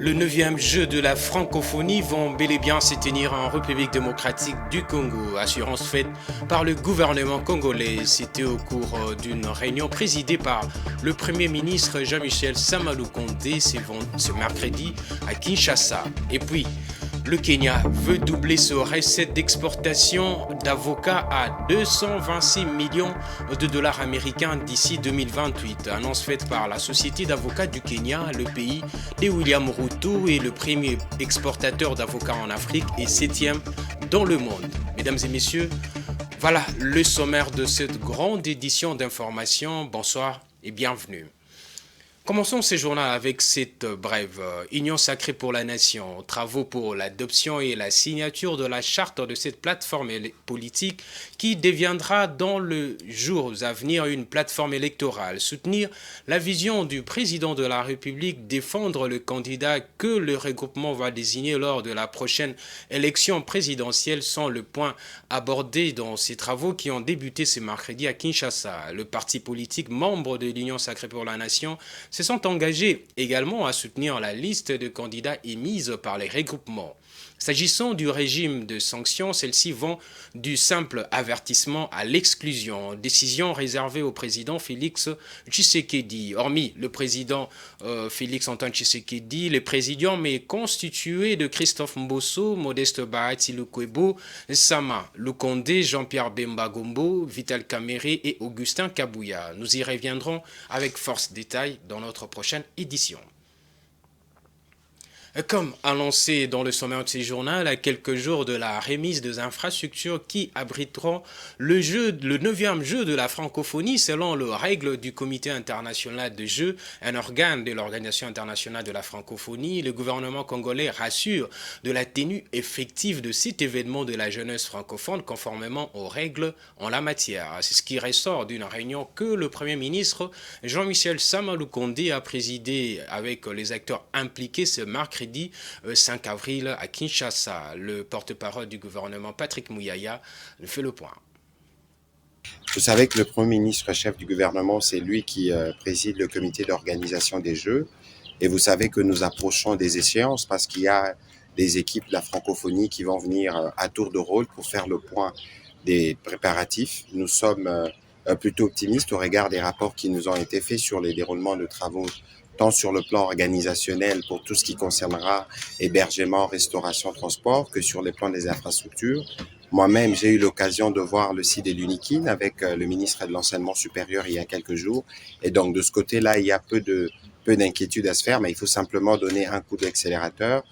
Le 9e jeu de la francophonie vont bel et bien se tenir en République démocratique du Congo. Assurance faite par le gouvernement congolais. C'était au cours d'une réunion présidée par le Premier ministre Jean-Michel Samalou Kondé ce mercredi à Kinshasa. Et puis, le Kenya veut doubler ses recettes d'exportation d'avocats à 226 millions de dollars américains d'ici 2028. Annonce faite par la Société d'avocats du Kenya, le pays de William Ruto est le premier exportateur d'avocats en Afrique et 7e dans le monde. Mesdames et messieurs, voilà le sommaire de cette grande édition d'information. Bonsoir et bienvenue. Commençons ce journal avec cette brève. Union sacrée pour la nation, travaux pour l'adoption et la signature de la charte de cette plateforme politique qui deviendra dans les jours à venir une plateforme électorale. Soutenir la vision du président de la République, défendre le candidat que le regroupement va désigner lors de la prochaine élection présidentielle sont le point abordé dans ces travaux qui ont débuté ce mercredi à Kinshasa. Le parti politique membre de l'Union sacrée pour la nation se sont engagés également à soutenir la liste de candidats émise par les regroupements. S'agissant du régime de sanctions, celles-ci vont du simple avertissement à l'exclusion. Décision réservée au président Félix Tshisekedi. Hormis le président Félix Antoine Tshisekedi, le présidium est constitué de Christophe Mbosso, Modeste Bahati Lukwebo, Sama Lukonde, Jean-Pierre Bemba Gombo, Vital Kamerhe et Augustin Kabouya. Nous y reviendrons avec force détail dans notre prochaine édition. Comme annoncé dans le sommaire de ce journal, à quelques jours de la remise des infrastructures qui abriteront le 9e jeu de la francophonie selon les règles du Comité international de jeux, un organe de l'Organisation internationale de la francophonie, le gouvernement congolais rassure de la tenue effective de cet événement de la jeunesse francophone conformément aux règles en la matière. C'est ce qui ressort d'une réunion que le Premier ministre Jean-Michel Samalou Kondé a présidée avec les acteurs impliqués ce mercredi 5 avril à Kinshasa. Le porte-parole du gouvernement, Patrick Mouyaya, fait le point. Vous savez que le Premier ministre chef du gouvernement, c'est lui qui préside le comité d'organisation des Jeux. Et vous savez que nous approchons des échéances parce qu'il y a des équipes de la francophonie qui vont venir à tour de rôle pour faire le point des préparatifs. Nous sommes plutôt optimistes au regard des rapports qui nous ont été faits sur les déroulements de travaux tant sur le plan organisationnel pour tout ce qui concernera hébergement, restauration, transport, que sur les plans des infrastructures. Moi-même, j'ai eu l'occasion de voir le site de l'UNIKIN avec le ministre de l'Enseignement supérieur il y a quelques jours. Et donc, de ce côté-là, il y a peu d'inquiétude à se faire, mais il faut simplement donner un coup d'accélérateur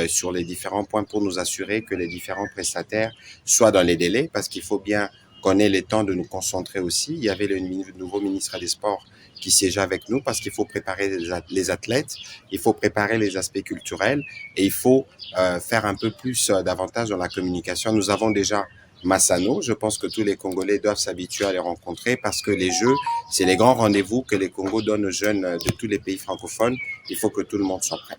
sur les différents points pour nous assurer que les différents prestataires soient dans les délais, parce qu'il faut bien qu'on ait le temps de nous concentrer aussi. Il y avait le nouveau ministre des Sports qui siège avec nous parce qu'il faut préparer les athlètes, il faut préparer les aspects culturels et il faut faire un peu plus davantage dans la communication. Nous avons déjà Massano, je pense que tous les Congolais doivent s'habituer à les rencontrer parce que les Jeux, c'est les grands rendez-vous que les Congos donnent aux jeunes de tous les pays francophones. Il faut que tout le monde soit prêt.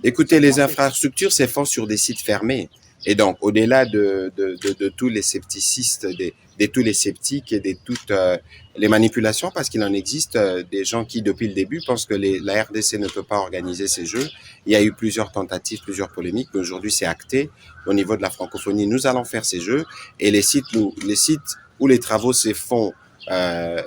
Écoutez, les infrastructures se font sur des sites fermés. Et donc, au-delà de tous les scepticistes, de tous les sceptiques et de toutes les manipulations, parce qu'il en existe des gens qui, depuis le début, pensent que la RDC ne peut pas organiser ces Jeux. Il y a eu plusieurs tentatives, plusieurs polémiques, mais aujourd'hui, c'est acté. Au niveau de la francophonie, nous allons faire ces Jeux. Et les sites où les travaux se font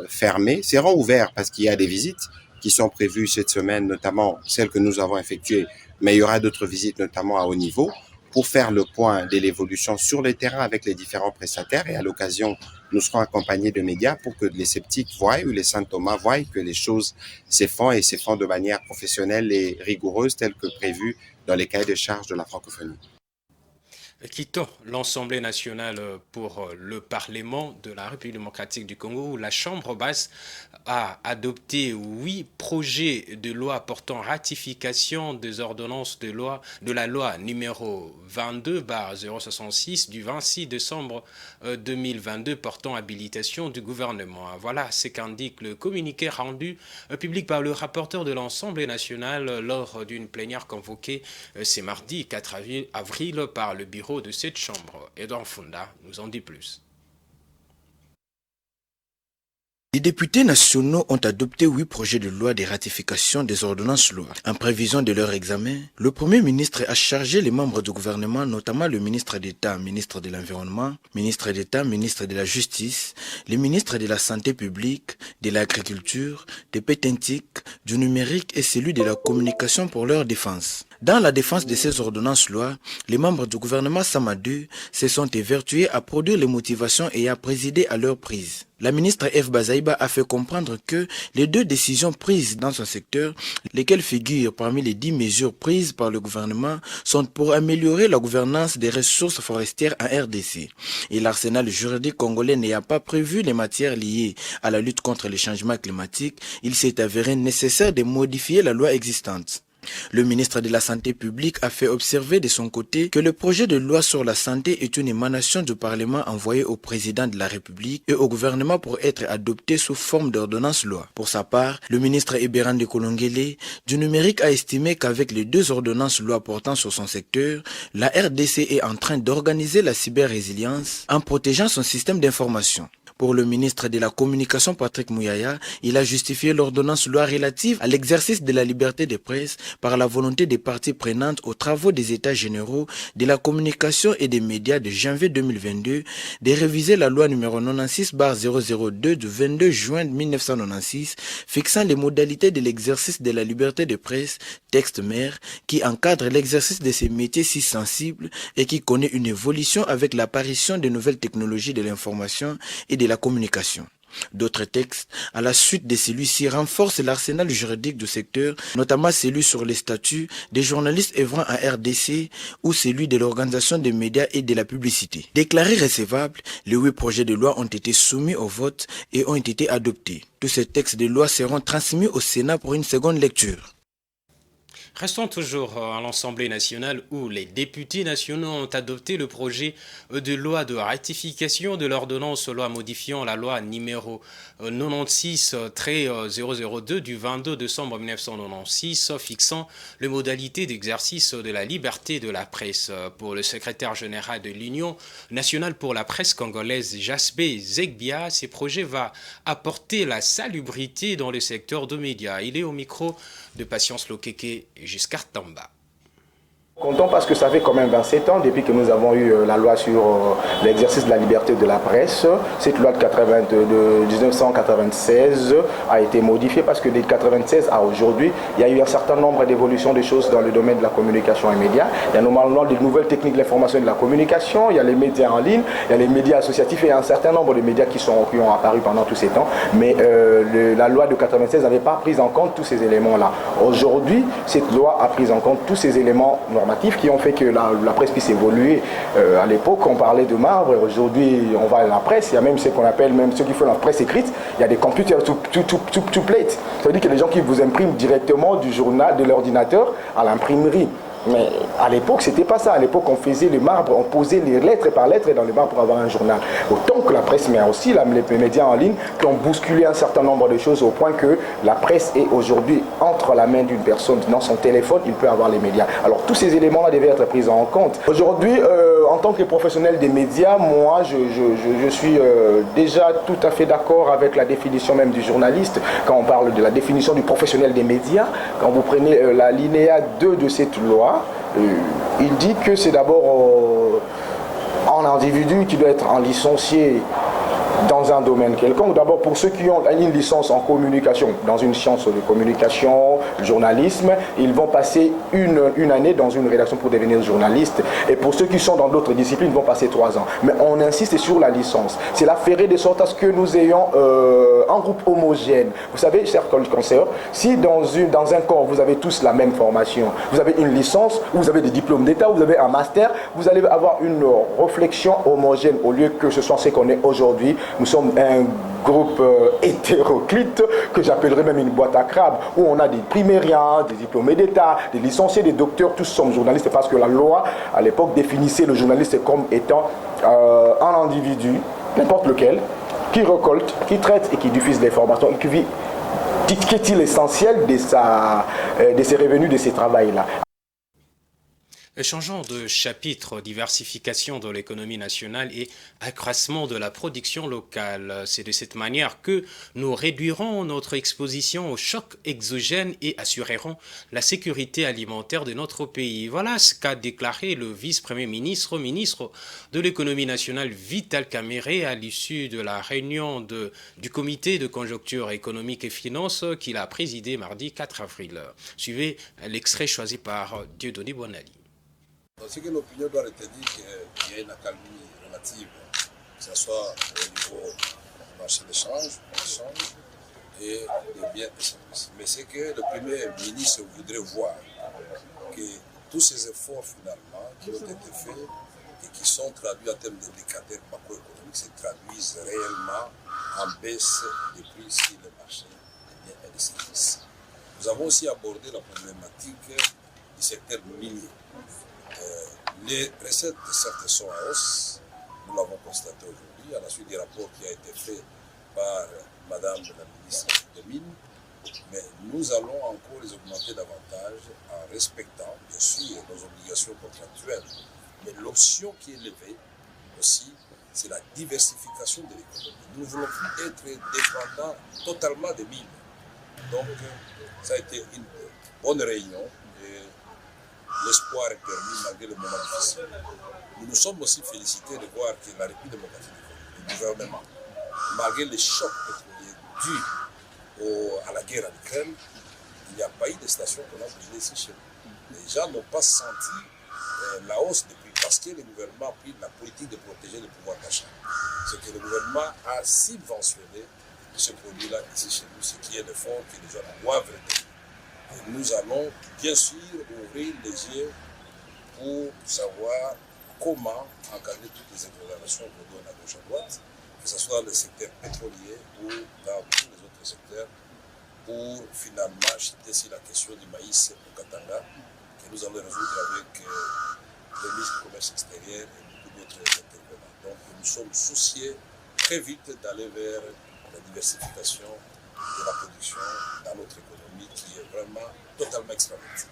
fermés seront ouverts parce qu'il y a des visites qui sont prévues cette semaine, notamment celles que nous avons effectuées, mais il y aura d'autres visites, notamment à haut niveau, pour faire le point de l'évolution sur le terrain avec les différents prestataires. Et à l'occasion, nous serons accompagnés de médias pour que les sceptiques voient ou les Saint Thomas voient que les choses se font et se font de manière professionnelle et rigoureuse, telle que prévue dans les cahiers de charges de la francophonie. Quittons l'Assemblée nationale pour le Parlement de la République démocratique du Congo, où la Chambre basse a adopté 8 projets de loi portant ratification des ordonnances de la loi numéro 22/066 du 26 décembre 2022 portant habilitation du gouvernement. Voilà ce qu'indique le communiqué rendu public par le rapporteur de l'Assemblée nationale lors d'une plénière convoquée ce mardi 4 avril par le bureau de cette chambre. Edouard Funda nous en dit plus. Les députés nationaux ont adopté 8 projets de loi de ratification des ordonnances-lois. En prévision de leur examen, le Premier ministre a chargé les membres du gouvernement, notamment le ministre d'État, ministre de l'Environnement, ministre d'État, ministre de la Justice, les ministres de la Santé publique, de l'Agriculture, des Pétentiques, du numérique et celui de la communication pour leur défense. Dans la défense de ces ordonnances-lois, les membres du gouvernement Samadou se sont évertués à produire les motivations et à présider à leur prise. La ministre F. Bazaïba a fait comprendre que les 2 décisions prises dans son secteur, lesquelles figurent parmi les 10 mesures prises par le gouvernement, sont pour améliorer la gouvernance des ressources forestières en RDC. Et l'arsenal juridique congolais n'ayant pas prévu les matières liées à la lutte contre le changement climatique, il s'est avéré nécessaire de modifier la loi existante. Le ministre de la Santé publique a fait observer de son côté que le projet de loi sur la santé est une émanation du Parlement envoyé au président de la République et au gouvernement pour être adopté sous forme d'ordonnance-loi. Pour sa part, le ministre Eberande Kolongele du numérique a estimé qu'avec les 2 ordonnances-lois portant sur son secteur, la RDC est en train d'organiser la cyber-résilience en protégeant son système d'information. Pour le ministre de la Communication Patrick Mouyaya, il a justifié l'ordonnance-loi relative à l'exercice de la liberté de presse par la volonté des parties prenantes aux travaux des États généraux de la communication et des médias de janvier 2022 de réviser la loi numéro 96/002 du 22 juin 1996 fixant les modalités de l'exercice de la liberté de presse, texte mère, qui encadre l'exercice de ces métiers si sensibles et qui connaît une évolution avec l'apparition de nouvelles technologies de l'information et de la communication. D'autres textes, à la suite de celui-ci, renforcent l'arsenal juridique du secteur, notamment celui sur les statuts des journalistes œuvrant en RDC ou celui de l'organisation des médias et de la publicité. Déclarés recevables, les 8 projets de loi ont été soumis au vote et ont été adoptés. Tous ces textes de loi seront transmis au Sénat pour une seconde lecture. Restons toujours à l'Assemblée nationale où les députés nationaux ont adopté le projet de loi de ratification de l'ordonnance loi modifiant la loi numéro 96-002 du 22 décembre 1996 fixant les modalités d'exercice de la liberté de la presse. Pour le secrétaire général de l'Union nationale pour la presse congolaise, Jaspé Zegbia, ce projet va apporter la salubrité dans le secteur de médias. Il est au micro de Patience Lokeke et Giscard Tamba. Content parce que ça fait quand même 27 ans depuis que nous avons eu la loi sur l'exercice de la liberté de la presse. Cette loi de 1996 a été modifiée parce que de 1996 à aujourd'hui, il y a eu un certain nombre d'évolutions de choses dans le domaine de la communication et médias. Il y a normalement de nouvelles techniques de l'information et de la communication, il y a les médias en ligne, il y a les médias associatifs et un certain nombre de médias qui ont apparu pendant tous ces temps. Mais la loi de 1996 n'avait pas pris en compte tous ces éléments-là. Aujourd'hui, cette loi a pris en compte tous ces éléments normatifs qui ont fait que la presse puisse évoluer. À l'époque, on parlait de marbre. Aujourd'hui, on va à la presse. Il y a même ce qu'on appelle, même ceux qui font la presse écrite, il y a des computers to plate. Ça veut dire que les gens qui vous impriment directement du journal, de l'ordinateur à l'imprimerie. Mais à l'époque, c'était pas ça. À l'époque, on faisait le marbre, on posait les lettres par lettres dans le marbre pour avoir un journal. Autant que la presse, mais aussi les médias en ligne qui ont bousculé un certain nombre de choses au point que la presse est aujourd'hui entre la main d'une personne. Dans son téléphone, il peut avoir les médias. Alors tous ces éléments-là devaient être pris en compte. Aujourd'hui, en tant que professionnel des médias, moi, je suis déjà tout à fait d'accord avec la définition même du journaliste. Quand on parle de la définition du professionnel des médias, quand vous prenez la linéa 2 de cette loi, il dit que c'est d'abord un individu qui doit être un licencié dans un domaine quelconque. D'abord pour ceux qui ont une licence en communication, dans une science de communication, journalisme, ils vont passer une année dans une rédaction pour devenir journaliste. Et pour ceux qui sont dans d'autres disciplines, ils vont passer 3 ans. Mais on insiste sur la licence. C'est la ferrée de sorte à ce que nous ayons un groupe homogène. Vous savez, chers conseillers, si dans un corps, vous avez tous la même formation, vous avez une licence, vous avez des diplômes d'État, vous avez un master, vous allez avoir une réflexion homogène au lieu que ce soit ce qu'on est aujourd'hui. Nous sommes un groupe hétéroclite que j'appellerais même une boîte à crabes où on a des primériens, des diplômés d'État, des licenciés, des docteurs, tous sommes journalistes parce que la loi à l'époque définissait le journaliste comme étant un individu, n'importe lequel, qui récolte, qui traite et qui diffuse l'information et qui est l'essentiel de ses revenus, de ses travails-là. Changeons de chapitre, diversification de l'économie nationale et accroissement de la production locale. C'est de cette manière que nous réduirons notre exposition aux chocs exogènes et assurerons la sécurité alimentaire de notre pays. Voilà ce qu'a déclaré le vice-premier ministre, ministre de l'économie nationale Vital Kamerhe à l'issue de la réunion du comité de conjoncture économique et finance qu'il a présidé mardi 4 avril. Suivez l'extrait choisi par Dieudonné Bonali. Ce que l'opinion doit retenir, qu'il y a une accalmie relative, que ce soit au niveau du marché d'échange, et des biens et services. Mais c'est que le Premier ministre voudrait voir que tous ces efforts finalement qui ont été faits et qui sont traduits en termes d'indicateurs macroéconomiques se traduisent réellement en baisse des prix sur le marché des biens et des services. Nous avons aussi abordé la problématique du secteur minier. Les recettes, certes, sont en hausse, nous l'avons constaté aujourd'hui, à la suite du rapport qui a été fait par Madame la ministre des Mines, mais nous allons encore les augmenter davantage en respectant, bien sûr, nos obligations contractuelles. Mais l'option qui est levée aussi, c'est la diversification de l'économie. Nous ne voulons plus être dépendants totalement des mines. Donc, ça a été une bonne réunion. L'espoir est permis malgré le moment difficile. Nous nous sommes aussi félicités de voir que la République démocratique du gouvernement, malgré les chocs pétroliers dus à la guerre en Ukraine, il n'y a pas eu de station qu'on a brûlée ici chez nous. Les gens n'ont pas senti la hausse des prix parce que le gouvernement a pris la politique de protéger le pouvoir d'achat. C'est que le gouvernement a subventionné ce produit-là ici chez nous, ce qui est le fond que les gens doivent retenir. Nous allons bien sûr ouvrir les yeux pour savoir comment encadrer toutes les exonérations qu'on donne à gauche à droite, que ce soit dans le secteur pétrolier ou dans tous les autres secteurs, pour finalement jeter sur la question du maïs au Katanga, que nous allons résoudre avec le ministre du Commerce extérieur et beaucoup d'autres intervenants. Donc nous sommes souciés très vite d'aller vers la diversification de la production dans notre économie qui est vraiment totalement extravertie.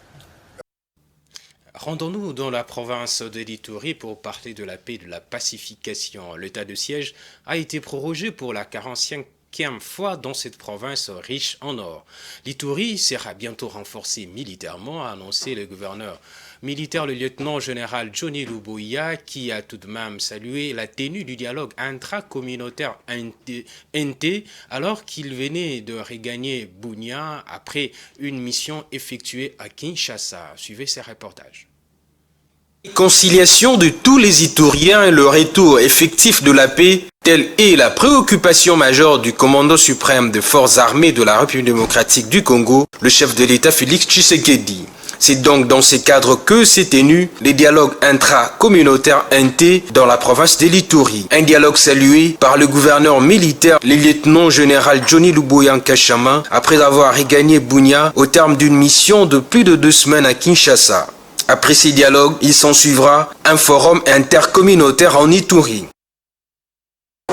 Rendons-nous dans la province de l'Ituri pour parler de la paix et de la pacification. L'état de siège a été prorogé pour la 45e fois dans cette province riche en or. L'Ituri sera bientôt renforcé militairement, a annoncé le gouverneur militaire, le lieutenant-général Johnny Luboya, qui a tout de même salué la tenue du dialogue intracommunautaire NT alors qu'il venait de regagner Bunia après une mission effectuée à Kinshasa. Suivez ces reportages. Conciliation de tous les Ituriens et le retour effectif de la paix, telle est la préoccupation majeure du commandant suprême des forces armées de la République démocratique du Congo, le chef de l'État Félix Tshisekedi. C'est donc dans ces cadres que s'est tenu les dialogues intra-communautaires NT dans la province de l'Ituri. Un dialogue salué par le gouverneur militaire, le lieutenant-général Johnny Luboya Nkashama, après avoir regagné Bunia au terme d'une mission de plus de 2 semaines à Kinshasa. Après ces dialogues, il s'en suivra un forum intercommunautaire en Ituri.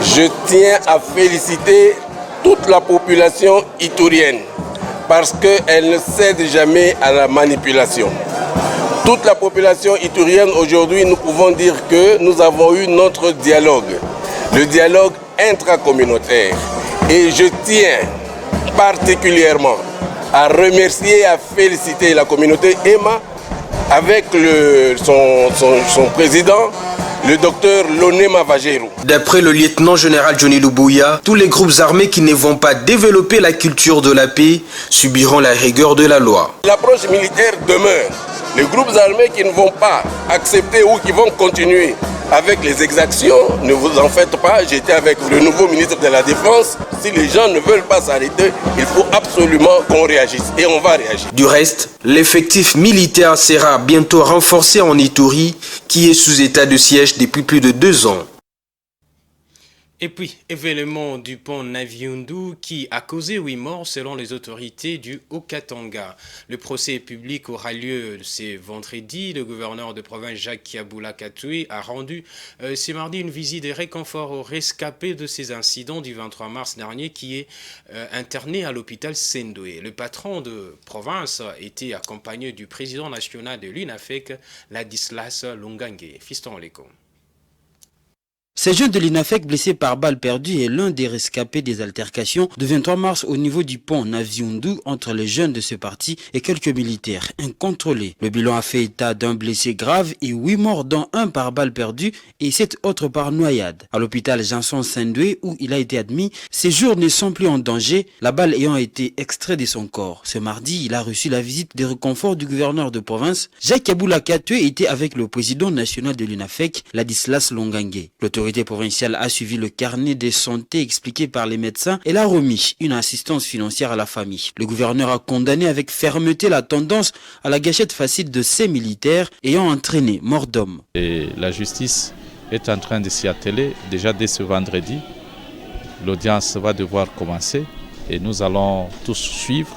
Je tiens à féliciter toute la population iturienne parce qu'elle ne cède jamais à la manipulation. Toute la population iturienne aujourd'hui, nous pouvons dire que nous avons eu notre dialogue, le dialogue intracommunautaire. Et je tiens particulièrement à remercier et à féliciter la communauté EMA avec son président, le docteur Lonema Vajerou. D'après le lieutenant-général Johnny Luboya, tous les groupes armés qui ne vont pas développer la culture de la paix subiront la rigueur de la loi. L'approche militaire demeure. Les groupes armés qui ne vont pas accepter ou qui vont continuer avec les exactions, ne vous en faites pas, j'étais avec le nouveau ministre de la Défense. Si les gens ne veulent pas s'arrêter, il faut absolument qu'on réagisse et on va réagir. Du reste, l'effectif militaire sera bientôt renforcé en Ituri, qui est sous état de siège depuis plus de 2 ans. Et puis, événement du pont Naviundu qui a causé 8 morts selon les autorités du Haut-Katanga. Le procès public aura lieu ce vendredi. Le gouverneur de province Jacques Kiaboula Katoué a rendu ce mardi une visite de réconfort aux rescapés de ces incidents du 23 mars dernier qui est interné à l'hôpital Sendoué. Le patron de province était accompagné du président national de l'UNAFEC, Ladislas Longangue. Fiston Leko. Ce jeune de l'INAFEC blessé par balle perdue est l'un des rescapés des altercations du 23 mars au niveau du pont Naviundu entre les jeunes de ce parti et quelques militaires incontrôlés. Le bilan a fait état d'un blessé grave et 8 morts dont un par balle perdue et 7 autres par noyade. À l'hôpital Janson Sendoué où il a été admis, ses jours ne sont plus en danger, la balle ayant été extraite de son corps. Ce mardi, il a reçu la visite de réconfort du gouverneur de province. Jacques Kiaboula Katoué était avec le président national de l'UNAFEC, Ladislas Longangue. L'autorité provinciale a suivi le carnet de santé expliqué par les médecins et l'a remis une assistance financière à la famille. Le gouverneur a condamné avec fermeté la tendance à la gâchette facile de ces militaires ayant entraîné mort d'homme. Et la justice est en train de s'y atteler déjà dès ce vendredi. L'audience va devoir commencer et nous allons tous suivre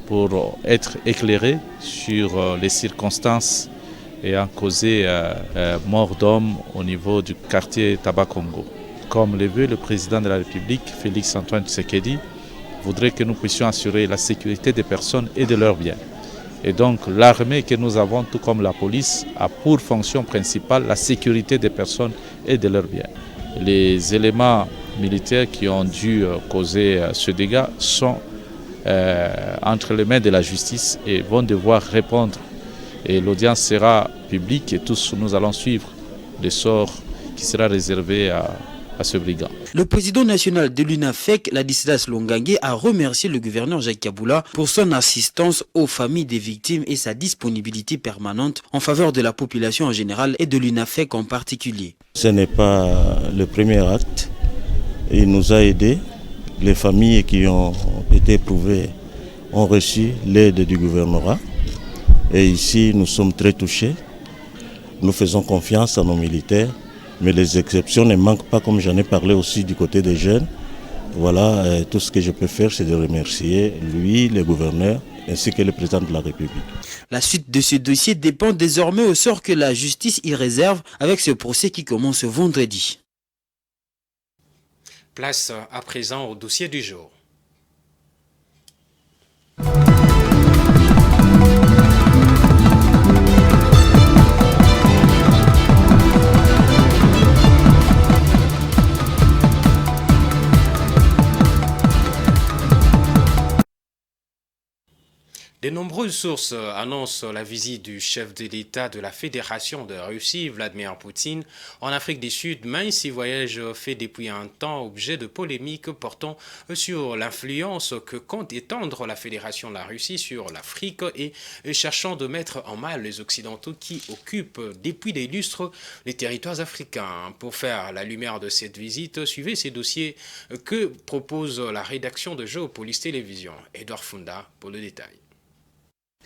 pour être éclairés sur les circonstances ayant causé mort d'homme au niveau du quartier Tabakongo. Comme le veut le président de la République, Félix Antoine Tshisekedi, voudrait que nous puissions assurer la sécurité des personnes et de leurs biens. Et donc l'armée que nous avons, tout comme la police, a pour fonction principale la sécurité des personnes et de leurs biens. Les éléments militaires qui ont dû causer ce dégât sont entre les mains de la justice et vont devoir répondre. Et l'audience sera publique et tous nous allons suivre le sort qui sera réservé à ce brigand. Le président national de l'UNAFEC, Ladislas Longangue, a remercié le gouverneur Jacques Kiaboula pour son assistance aux familles des victimes et sa disponibilité permanente en faveur de la population en général et de l'UNAFEC en particulier. Ce n'est pas le premier acte. Il nous a aidés. Les familles qui ont été éprouvées ont reçu l'aide du gouvernorat. Et ici, nous sommes très touchés. Nous faisons confiance à nos militaires, mais les exceptions ne manquent pas, comme j'en ai parlé aussi du côté des jeunes. Voilà, tout ce que je peux faire, c'est de remercier lui, le gouverneur, ainsi que le président de la République. La suite de ce dossier dépend désormais au sort que la justice y réserve avec ce procès qui commence vendredi. Place à présent au dossier du jour. De nombreuses sources annoncent la visite du chef de l'État de la Fédération de Russie, Vladimir Poutine, en Afrique du Sud, mais ce voyage fait depuis un temps objet de polémiques portant sur l'influence que compte étendre la Fédération de la Russie sur l'Afrique et cherchant de mettre en mal les Occidentaux qui occupent depuis des lustres les territoires africains. Pour faire la lumière de cette visite, suivez ces dossiers que propose la rédaction de Géopolis Télévision. Edouard Funda pour le détail.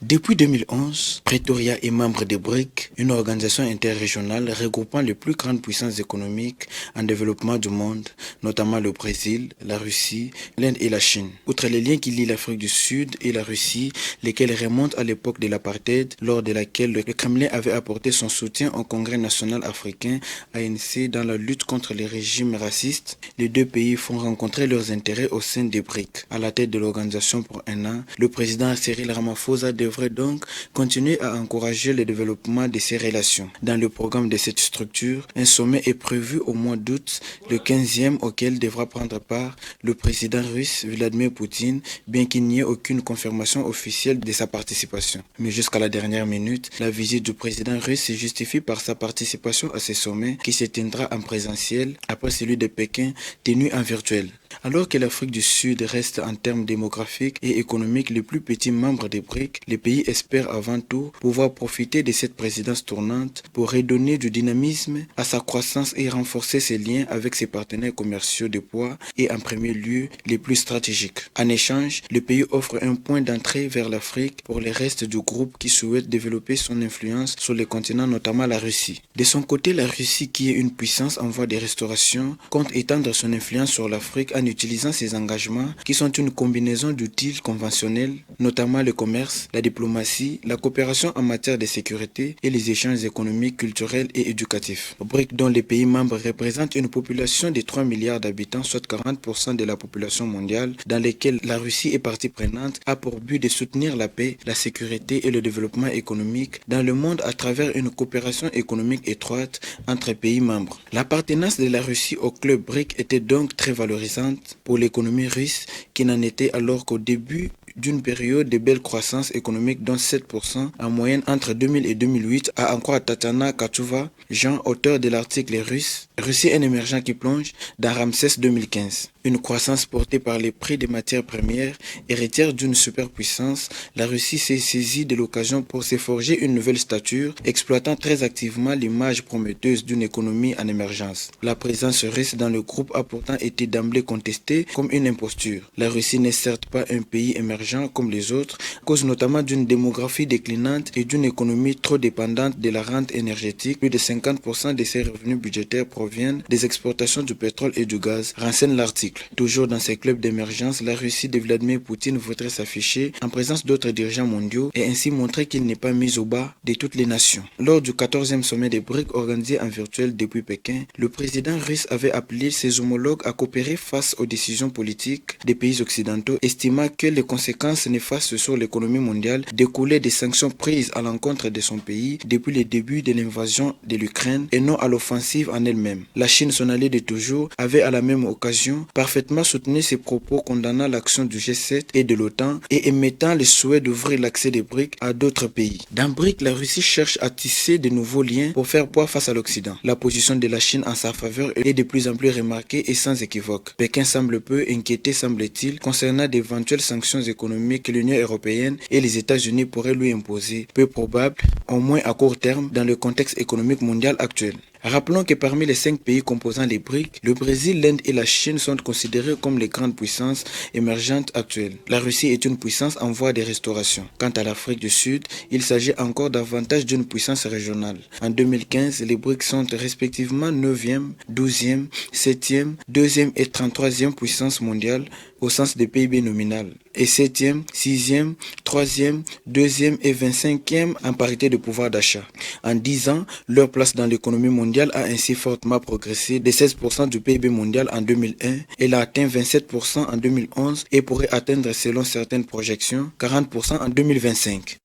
Depuis 2011, Pretoria est membre de BRIC, une organisation interrégionale regroupant les plus grandes puissances économiques en développement du monde, notamment le Brésil, la Russie, l'Inde et la Chine. Outre les liens qui lient l'Afrique du Sud et la Russie, lesquels remontent à l'époque de l'apartheid, lors de laquelle le Kremlin avait apporté son soutien au Congrès national africain, ANC, dans la lutte contre les régimes racistes, les deux pays font rencontrer leurs intérêts au sein des BRIC. À la tête de l'organisation pour un an, le président Cyril Ramaphosa devrait donc continuer à encourager le développement de ces relations. Dans le programme de cette structure, un sommet est prévu au mois d'août, le 15e auquel devra prendre part le président russe Vladimir Poutine, bien qu'il n'y ait aucune confirmation officielle de sa participation. Mais jusqu'à la dernière minute, la visite du président russe se justifie par sa participation à ce sommet qui se tiendra en présentiel après celui de Pékin tenu en virtuel. Alors que l'Afrique du Sud reste en termes démographiques et économiques le plus petit membre des BRIC, les pays espère avant tout pouvoir profiter de cette présidence tournante pour redonner du dynamisme à sa croissance et renforcer ses liens avec ses partenaires commerciaux de poids et en premier lieu les plus stratégiques. En échange, le pays offre un point d'entrée vers l'Afrique pour les restes du groupe qui souhaite développer son influence sur le continent, notamment la Russie. De son côté, la Russie, qui est une puissance en voie de restauration, compte étendre son influence sur l'Afrique en utilisant ses engagements qui sont une combinaison d'outils conventionnels, notamment le commerce, la diplomatie, la coopération en matière de sécurité et les échanges économiques, culturels et éducatifs. BRIC, dont les pays membres représentent une population de 3 milliards d'habitants, soit 40% de la population mondiale, dans lesquels la Russie est partie prenante, a pour but de soutenir la paix, la sécurité et le développement économique dans le monde à travers une coopération économique étroite entre pays membres. L'appartenance de la Russie au club BRIC était donc très valorisante pour l'économie russe, qui n'en était alors qu'au début d'une période de belle croissance économique, dont 7% en moyenne entre 2000 et 2008, a encore Tatiana Kachova, Jean, auteur de l'article russe « Russie, un émergent qui plonge » dans Ramsès 2015. Une croissance portée par les prix des matières premières, héritière d'une superpuissance, la Russie s'est saisie de l'occasion pour se forger une nouvelle stature, exploitant très activement l'image prometteuse d'une économie en émergence. La présence russe dans le groupe a pourtant été d'emblée contestée comme une imposture. La Russie n'est certes pas un pays émergent comme les autres, à cause notamment d'une démographie déclinante et d'une économie trop dépendante de la rente énergétique. Plus de 50% de ses revenus budgétaires proviennent des exportations du pétrole et du gaz, renseigne l'article. Toujours dans ces clubs d'émergence, la Russie de Vladimir Poutine voudrait s'afficher en présence d'autres dirigeants mondiaux et ainsi montrer qu'il n'est pas mis au bas de toutes les nations. Lors du 14e sommet des BRIC organisé en virtuel depuis Pékin, le président russe avait appelé ses homologues à coopérer face aux décisions politiques des pays occidentaux, estimant que les conséquences néfastes sur l'économie mondiale découlaient des sanctions prises à l'encontre de son pays depuis le début de l'invasion de l'Ukraine et non à l'offensive en elle-même. La Chine, son allié de toujours, avait à la même occasion parfaitement soutenu ses propos condamnant l'action du G7 et de l'OTAN et émettant le souhait d'ouvrir l'accès des BRIC à d'autres pays. Dans BRIC, la Russie cherche à tisser de nouveaux liens pour faire poids face à l'Occident. La position de la Chine en sa faveur est de plus en plus remarquée et sans équivoque. Pékin semble peu inquiété, semble-t-il, concernant d'éventuelles sanctions économiques que l'Union européenne et les États-Unis pourraient lui imposer, peu probable, au moins à court terme, dans le contexte économique mondial actuel. Rappelons que parmi les 5 pays composant les BRIC, le Brésil, l'Inde et la Chine sont considérés comme les grandes puissances émergentes actuelles. La Russie est une puissance en voie de restauration. Quant à l'Afrique du Sud, il s'agit encore davantage d'une puissance régionale. En 2015, les BRIC sont respectivement 9e, 12e, 7e, 2e et 33e puissance mondiale au sens de PIB nominal, et 7e, 6e, 3e, 2e et 25e en parité de pouvoir d'achat. En 10 ans, leur place dans l'économie mondiale a ainsi fortement progressé de 16% du PIB mondial en 2001, elle a atteint 27% en 2011 et pourrait atteindre, selon certaines projections, 40% en 2025.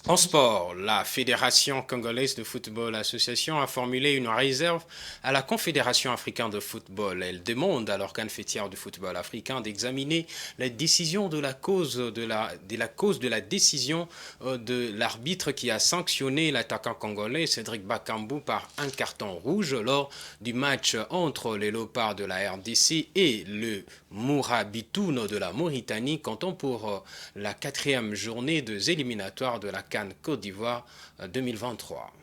En sport, la Fédération congolaise de football association a formulé une réserve à la Confédération africaine de football. Elle demande à l'organe fêtière du football africain d'examiner la décision de la cause de la décision de l'arbitre qui a sanctionné l'attaquant congolais Cédric Bakambu par un carton rouge lors du match entre les Léopards de la RDC et le Mourabitoun de la Mauritanie, comptant pour la 4e journée des éliminatoires de la CAN Côte d'Ivoire 2023.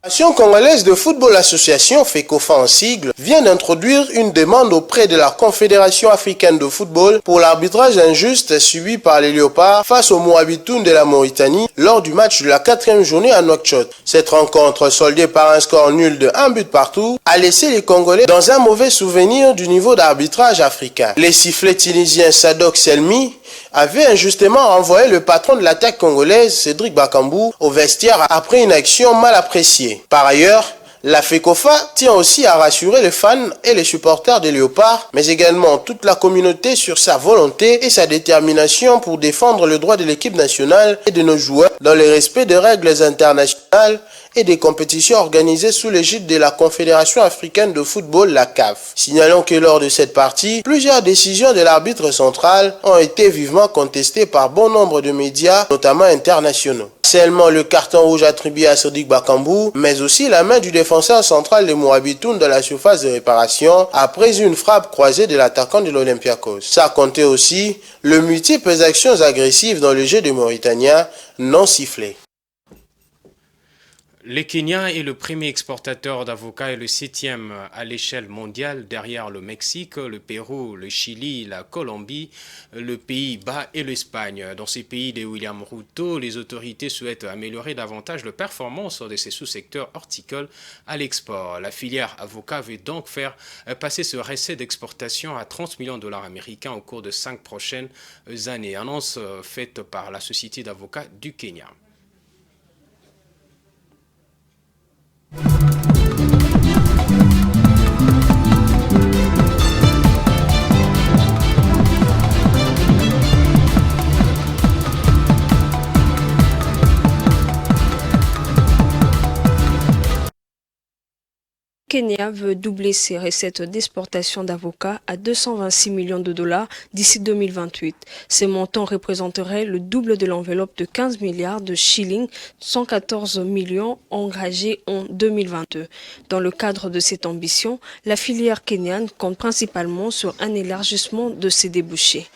L'association congolaise de football association, FECOFA en sigle, vient d'introduire une demande auprès de la Confédération africaine de football pour l'arbitrage injuste subi par les Léopards face au Mourabitoun de la Mauritanie lors du match de la 4e journée à Nouakchott. Cette rencontre, soldée par un score nul de 1 but partout, a laissé les Congolais dans un mauvais souvenir du niveau d'arbitrage africain. Les sifflets tunisiens Sadok Selmi avait injustement renvoyé le patron de l'attaque congolaise, Cédric Bakambu, au vestiaire après une action mal appréciée. Par ailleurs, la FECOFA tient aussi à rassurer les fans et les supporters des Léopards, mais également toute la communauté sur sa volonté et sa détermination pour défendre le droit de l'équipe nationale et de nos joueurs dans le respect des règles internationales et des compétitions organisées sous l'égide de la Confédération africaine de football, la CAF. Signalons que lors de cette partie, plusieurs décisions de l'arbitre central ont été vivement contestées par bon nombre de médias, notamment internationaux. Seulement le carton rouge attribué à Sadiq Bakambu, mais aussi la main du défenseur central de Mourabitoun dans la surface de réparation après une frappe croisée de l'attaquant de l'Olympiakos. Ça comptait aussi le multiples actions agressives dans le jeu des Mauritaniens non sifflées. Le Kenya est le premier exportateur d'avocats et le 7e à l'échelle mondiale derrière le Mexique, le Pérou, le Chili, la Colombie, le Pays-Bas et l'Espagne. Dans ces pays de William Ruto, les autorités souhaitent améliorer davantage la performance de ces sous-secteurs horticoles à l'export. La filière avocat veut donc faire passer ce recette d'exportation à 30 millions de dollars américains au cours de 5 prochaines années. Annonce faite par la Société d'avocats du Kenya. Kenya veut doubler ses recettes d'exportation d'avocats à 226 millions de dollars d'ici 2028. Ces montants représenteraient le double de l'enveloppe de 15 milliards de shillings, 114 millions engagés en 2022. Dans le cadre de cette ambition, la filière kenyane compte principalement sur un élargissement de ses débouchés.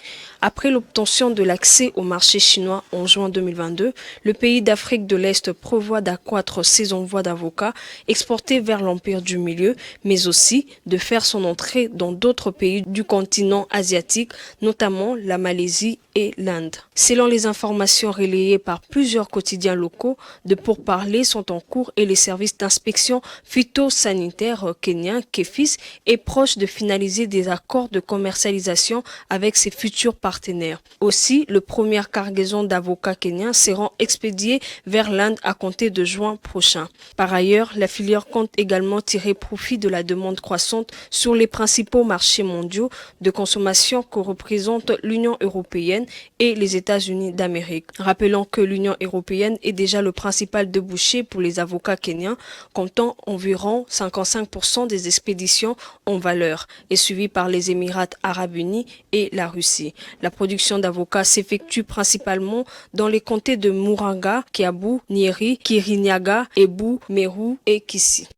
Après l'obtention de l'accès au marché chinois en juin 2022, le pays d'Afrique de l'Est prévoit d'accroître ses envois d'avocats exportés vers l'Empire du Milieu, mais aussi de faire son entrée dans d'autres pays du continent asiatique, notamment la Malaisie et l'Inde. Selon les informations relayées par plusieurs quotidiens locaux, de pourparlers sont en cours et les services d'inspection phytosanitaire kenyans, KEPHIS, est proche de finaliser des accords de commercialisation avec ses futurs partenaires. Aussi, le premier cargaison d'avocats kenyans seront expédiés vers l'Inde à compter de juin prochain. Par ailleurs, la filière compte également tirer profit de la demande croissante sur les principaux marchés mondiaux de consommation que représentent l'Union européenne et les États-Unis d'Amérique. Rappelons que l'Union européenne est déjà le principal débouché pour les avocats kenyans, comptant environ 55% des expéditions en valeur, et suivi par les Émirats arabes unis et la Russie. La production d'avocats s'effectue principalement dans les comtés de Murang'a, Kiambu, Nyeri, Kirinyaga, Embu, Meru et Kisii.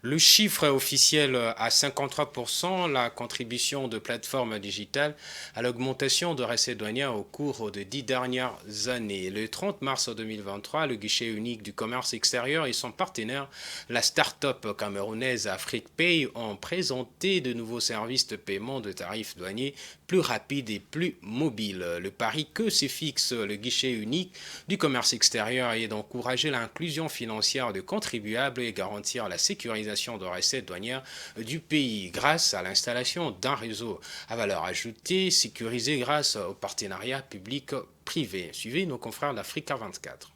Le chiffre officiel à 53%, la contribution de plateformes digitales à l'augmentation de recettes douanières au cours des 10 dernières années. Le 30 mars 2023, le guichet unique du commerce extérieur et son partenaire, la start-up camerounaise AfriquePay, ont présenté de nouveaux services de paiement de tarifs douaniers plus rapides et plus mobiles. Le pari que se fixe le guichet unique du commerce extérieur est d'encourager l'inclusion financière de contribuables et garantir la sécurisation de recettes douanières du pays grâce à l'installation d'un réseau à valeur ajoutée sécurisé grâce au partenariat public-privé. Suivez nos confrères d'Africa 24.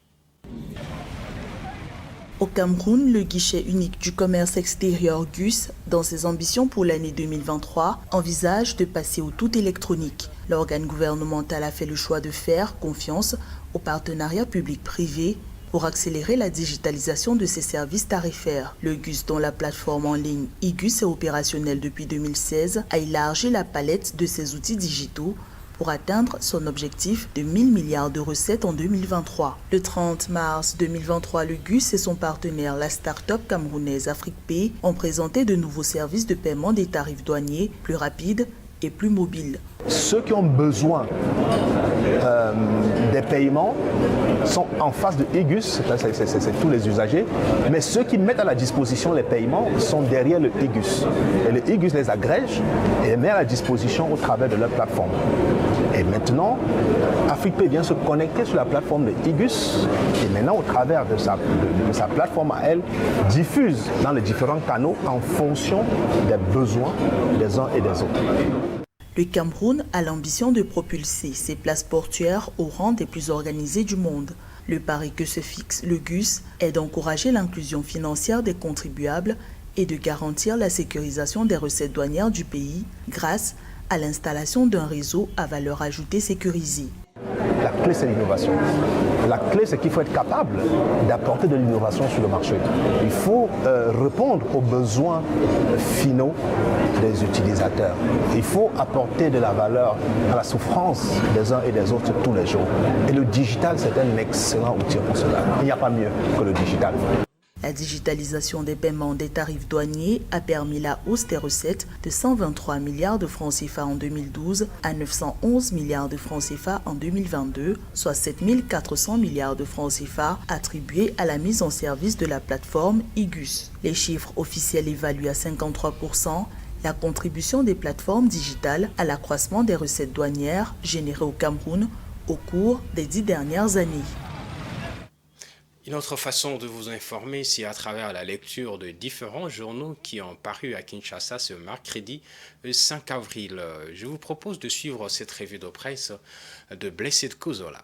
Au Cameroun, le guichet unique du commerce extérieur GUS, dans ses ambitions pour l'année 2023, envisage de passer au tout électronique. L'organe gouvernemental a fait le choix de faire confiance au partenariat public-privé pour accélérer la digitalisation de ses services tarifaires. Le GUS, dont la plateforme en ligne iGUS est opérationnelle depuis 2016, a élargi la palette de ses outils digitaux pour atteindre son objectif de 1000 milliards de recettes en 2023. Le 30 mars 2023, le GUS et son partenaire, la start-up camerounaise AfriquePay, ont présenté de nouveaux services de paiement des tarifs douaniers plus rapides et plus mobiles. Ceux qui ont besoin des paiements sont en face de iGUS, c'est tous les usagers, mais ceux qui mettent à la disposition les paiements sont derrière le iGUS. Et le iGUS les agrège et les met à la disposition au travers de leur plateforme. Et maintenant, AfriquePay vient se connecter sur la plateforme de iGUS et maintenant, au travers de sa plateforme à elle, diffuse dans les différents canaux en fonction des besoins des uns et des autres. Le Cameroun a l'ambition de propulser ses places portuaires au rang des plus organisées du monde. Le pari que se fixe le GUS est d'encourager l'inclusion financière des contribuables et de garantir la sécurisation des recettes douanières du pays grâce à l'installation d'un réseau à valeur ajoutée sécurisé. La clé, c'est l'innovation. La clé, c'est qu'il faut être capable d'apporter de l'innovation sur le marché. Il faut répondre aux besoins finaux des utilisateurs. Il faut apporter de la valeur à la souffrance des uns et des autres tous les jours. Et le digital, c'est un excellent outil pour cela. Il n'y a pas mieux que le digital. La digitalisation des paiements des tarifs douaniers a permis la hausse des recettes de 123 milliards de francs CFA en 2012 à 911 milliards de francs CFA en 2022, soit 7 400 milliards de francs CFA attribués à la mise en service de la plateforme IGUS. Les chiffres officiels évaluent à 53% la contribution des plateformes digitales à l'accroissement des recettes douanières générées au Cameroun au cours des 10 dernières années. Une autre façon de vous informer, c'est à travers la lecture de différents journaux qui ont paru à Kinshasa ce mercredi 5 avril. Je vous propose de suivre cette revue de presse de Blessed Kozola.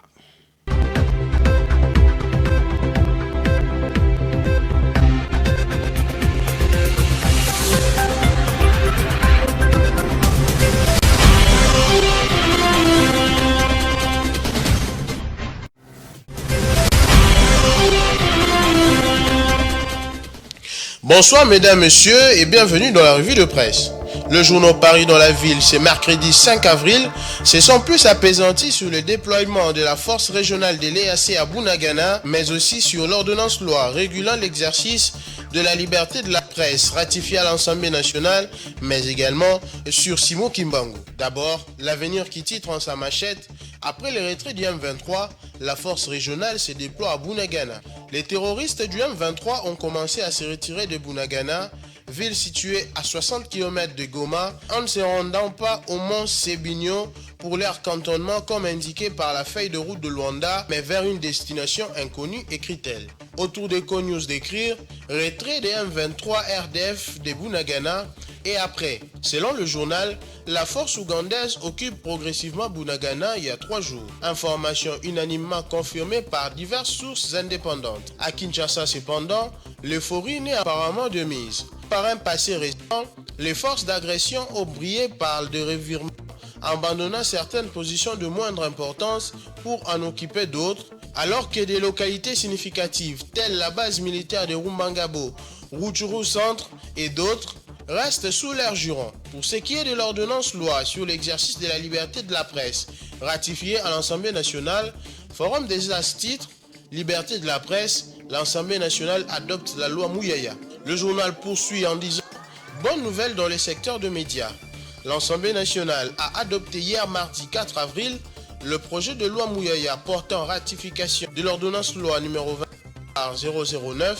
Bonsoir mesdames, messieurs et bienvenue dans la revue de presse. Le journal Paris dans la ville, c'est mercredi 5 avril, se sont plus apaisantis sur le déploiement de la force régionale de l'EAC à Bunagana, mais aussi sur l'ordonnance loi régulant l'exercice de la liberté de la presse ratifiée à l'Assemblée nationale, mais également sur Simon Kimbangu. D'abord, l'avenir qui titre en sa machette, après le retrait du M23, la force régionale se déploie à Bunagana. Les terroristes du M23 ont commencé à se retirer de Bunagana, ville située à 60 km de Goma, en ne se rendant pas au mont Sébignon pour leur cantonnement comme indiqué par la feuille de route de Luanda, mais vers une destination inconnue, écrit-elle. Autour de CoNews d'écrire « Retrait des M23 RDF de Bunagana » et après. Selon le journal, la force ougandaise occupe progressivement Bunagana il y a 3 jours. Information unanimement confirmée par diverses sources indépendantes. À Kinshasa cependant, l'euphorie n'est apparemment de mise. Par un passé récent, les forces d'agression ont brillé par de revirements, abandonnant certaines positions de moindre importance pour en occuper d'autres, alors que des localités significatives telles la base militaire de Rumbangabo, Rutshuru Centre et d'autres restent sous l'air jurant. Pour ce qui est de l'ordonnance loi sur l'exercice de la liberté de la presse, ratifiée à l'Assemblée nationale, Forum des As titre « Liberté de la presse, l'Assemblée nationale adopte la loi Mouyaya ». Le journal poursuit en disant « Bonne nouvelle dans les secteurs de médias. L'Assemblée nationale a adopté hier mardi 4 avril le projet de loi Mouyaya portant ratification de l'ordonnance loi numéro 20/009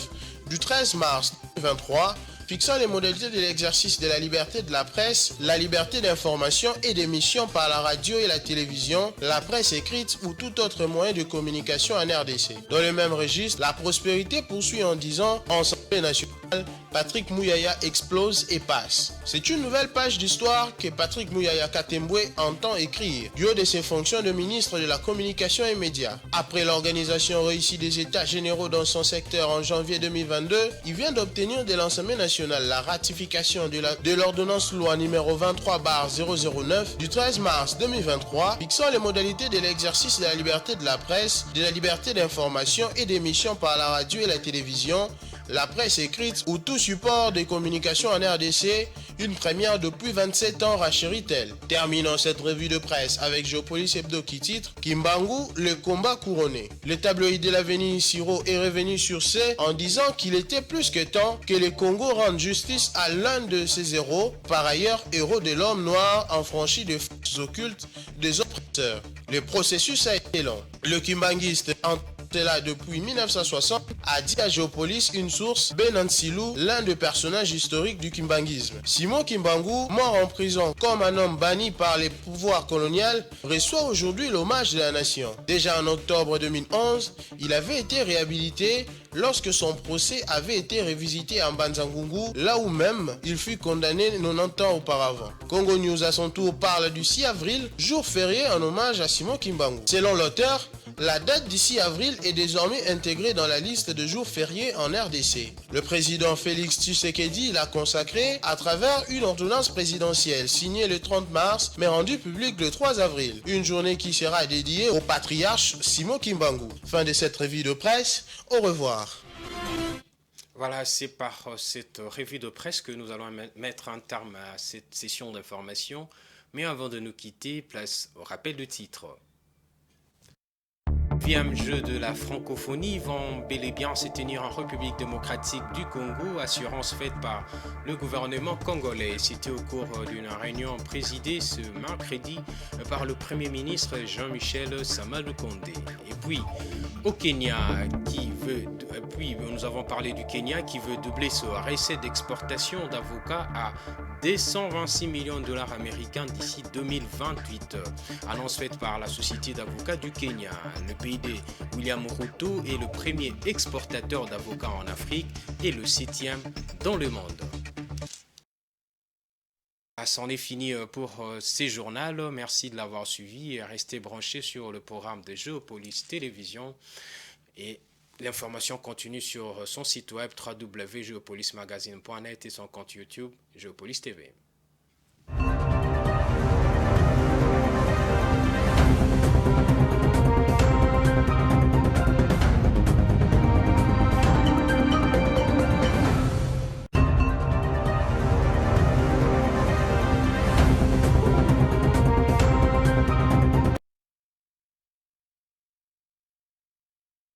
du 13 mars 2023 fixant les modalités de l'exercice de la liberté de la presse, la liberté d'information et d'émission par la radio et la télévision, la presse écrite ou tout autre moyen de communication en RDC. Dans le même registre, la prospérité poursuit en disant « Assemblée nationale, Patrick Mouyaya explose et passe ». C'est une nouvelle page d'histoire que Patrick Mouyaya Katembwe entend écrire du haut de ses fonctions de ministre de la Communication et Médias. Après l'organisation réussie des États généraux dans son secteur en janvier 2022, il vient d'obtenir de l'Assemblée nationale la ratification de l'ordonnance loi numéro 23/009 du 13 mars 2023 fixant les modalités de l'exercice de la liberté de la presse, de la liberté d'information et d'émission par la radio et la télévision, la presse écrite ou tout support de communication en RDC, une première depuis 27 ans, rachérit-elle. Terminons cette revue de presse avec Géopolis Hebdo qui titre « Kimbangu, le combat couronné ». Le tabloïd de l'Avenir Siro est revenu sur ce en disant qu'il était plus que temps que le Congo rende justice à l'un de ses héros, par ailleurs héros de l'homme noir affranchi des forces occultes des oppresseurs. Le processus a été long. Le kimbanguiste là depuis 1960, a dit à Géopolis une source, Benansilou, l'un des personnages historiques du kimbanguisme. Simon Kimbangu, mort en prison comme un homme banni par les pouvoirs coloniaux, reçoit aujourd'hui l'hommage de la nation. Déjà en octobre 2011, il avait été réhabilité lorsque son procès avait été révisité en Banzangungu, là où même il fut condamné 90 ans auparavant. Congo News à son tour parle du 6 avril, jour férié en hommage à Simon Kimbangu. Selon l'auteur, La date d'ici avril est désormais intégrée dans la liste de jours fériés en RDC. Le président Félix Tshisekedi l'a consacré à travers une ordonnance présidentielle signée le 30 mars mais rendue publique le 3 avril. Une journée qui sera dédiée au patriarche Simon Kimbangu. Fin de cette revue de presse. Au revoir. Voilà, c'est par cette revue de presse que nous allons mettre un terme à cette session d'information. Mais avant de nous quitter, place au rappel de titre. Les 9e Jeux de la francophonie vont bel et bien se tenir en République démocratique du Congo, assurance faite par le gouvernement congolais. C'était au cours d'une réunion présidée ce mercredi par le Premier ministre Jean-Michel Sama-Lukonde. Et puis, au Kenya, nous avons parlé du Kenya qui veut doubler sa recette d'exportation d'avocats à 226 millions de dollars américains d'ici 2028. Annonce faite par la Société d'avocats du Kenya. Le pays de William Ruto est le premier exportateur d'avocats en Afrique et le 7e dans le monde. C'en est fini pour ces journaux. Merci de l'avoir suivi et restez branchés sur le programme de Géopolis Télévision. Et l'information continue sur son site web www.geopolismagazine.net et son compte YouTube Géopolis TV.